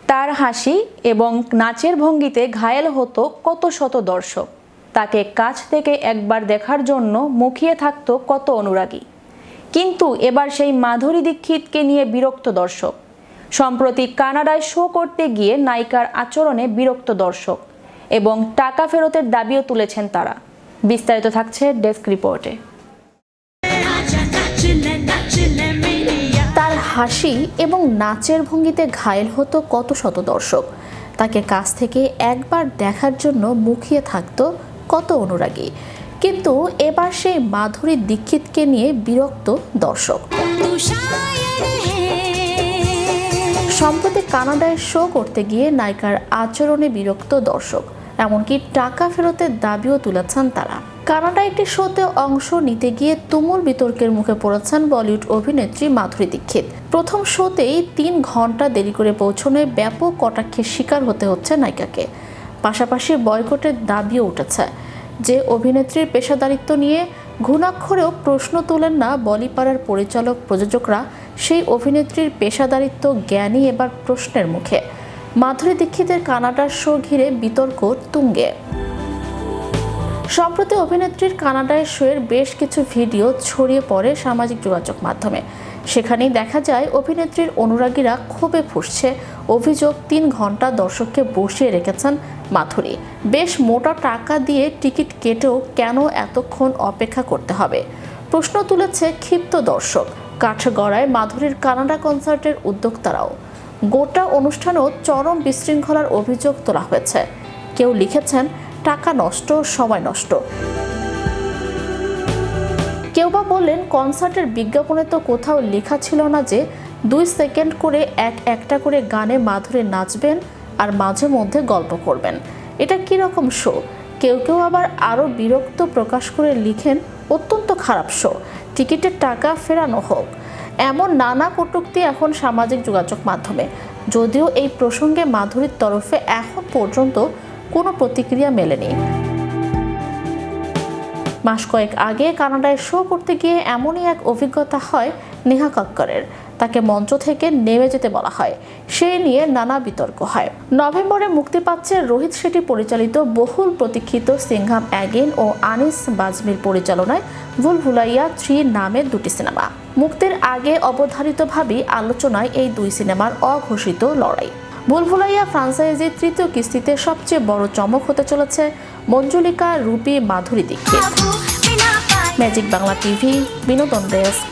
তার হাসি এবং নাচের ভঙ্গিতে ঘায়েল হতো কত শত দর্শক। তাকে কাছ থেকে একবার দেখার জন্য মুখিয়ে থাকতো কত অনুরাগী। কিন্তু এবার সেই মাধুরী দীক্ষিতকে নিয়ে বিরক্ত দর্শক। সম্প্রতি কানাডায় শো করতে গিয়ে নায়িকার আচরণে বিরক্ত দর্শক এবং টাকা ফেরতের দাবিও তুলেছেন তারা। বিস্তারিত থাকছে ডেস্ক রিপোর্টে। তার হাসি এবং নাচের ভঙ্গিতে ঘায়েল হতো কত শত দর্শক। তাকে কাছ থেকে একবার দেখার জন্য মুখিয়ে থাকতো কত অনুরাগী। কিন্তু এবার সেই মাধুরী দীক্ষিতকে নিয়ে বিরক্ত দর্শক। সম্প্রতি কানাডায় শো করতে গিয়ে নায়িকার আচরণে বিরক্ত দর্শক, এমনকি টাকা ফেরতের দাবিও তুলেছেন তারা। কানাডায় একটি শোতে অংশ নিতে গিয়ে তুমুল বিতর্কের মুখে পড়েছেন বলিউড অভিনেত্রী মাধুরী দীক্ষিত। প্রথম শোতেই 3 ঘন্টা দেরি করে পৌঁছানোয় ব্যাপক কটাক্ষের শিকার হতে হচ্ছে নায়িকাকে। পাশাপাশি বয়কটের দাবিও উঠেছে। যে অভিনেত্রীর পেশাদারিত্ব নিয়ে ঘুণাক্ষরেও প্রশ্ন তোলেন না বলিপাড়ার পরিচালক প্রযোজকরা, সেই অভিনেত্রীর পেশাদারিত্ব জ্ঞানই এবার প্রশ্নের মুখে। মাধুরী দীক্ষিতের কানাডার শো ঘিরে বিতর্ক তুঙ্গে। সম্প্রতি অভিনেত্রীর কানাডায় শোয়ের বেশ কিছু ভিডিও ছড়িয়ে পড়ে সামাজিক যোগাযোগ মাধ্যমে। সেখানেই দেখা যায় অভিনেত্রীর অনুরাগীরা ক্ষোভে ফুঁসছে। অভিযোগ, 3 ঘন্টা দর্শককে বসিয়ে রেখেছেন মাধুরী। বেশ মোটা টাকা দিয়ে টিকিট কেটেও কেন এতক্ষণ অপেক্ষা করতে হবে, প্রশ্ন তুলেছে ক্ষিপ্ত দর্শক। কাঠগড়ায় মাধুরীর কানাডা কনসার্টের উদ্যোক্তারাও। গোটা অনুষ্ঠানেও চরম বিশৃঙ্খলার অভিযোগ তোলা হয়েছে। কেউ লিখেছেন টাকা নষ্ট, সময় নষ্ট। কেউ বা বললেন কনসার্টের বিজ্ঞাপনে তো কোথাও লেখা ছিল না যে 2 সেকেন্ড করে একটা করে গানে মাধুরী নাচবেন আর মাঝে মধ্যে গল্প করবেন। এটা কিরকম শো? কেউ কেউ আবার আরও বিরক্ত প্রকাশ করে লিখেন অত্যন্ত খারাপ শো, টিকিটের টাকা ফেরানো হোক। এমন নানা কটূক্তি এখন সামাজিক যোগাযোগ মাধ্যমে। যদিও এই প্রসঙ্গে মাধুরীর তরফে এখন পর্যন্ত কোনো প্রতিক্রিয়া মেলেনি। মাস কয়েক আগে কানাডায় শো করতে গিয়ে এমনই এক অভিজ্ঞতা হয় নেহা কক্করের। তাকে মঞ্চ থেকে নেমে যেতে বলা হয়। সেই নিয়ে নানা বিতর্ক হয়। নভেম্বরে মুক্তি পাচ্ছে রোহিত শেঠি পরিচালিত বহুল প্রতীক্ষিত সিংঘাম অ্যাগেইন ও আনিস বাজমির পরিচালনায় ভুলভুলাইয়া 3 নামের 2টি সিনেমা। মুক্তির আগে অবধারিতভাবেই আলোচনায় এই 2 সিনেমার অঘোষিত লড়াই। ভুলভুলাইয়া ফ্রাঞ্চাইজির 3য় কিস্তিতে সবচেয়ে বড় চমক হতে চলেছে মঞ্জুলিকা, রূপী, মাধুরী দীক্ষিত। ম্যাজিক বাংলা টিভি, বিনোদন ডেস্ক।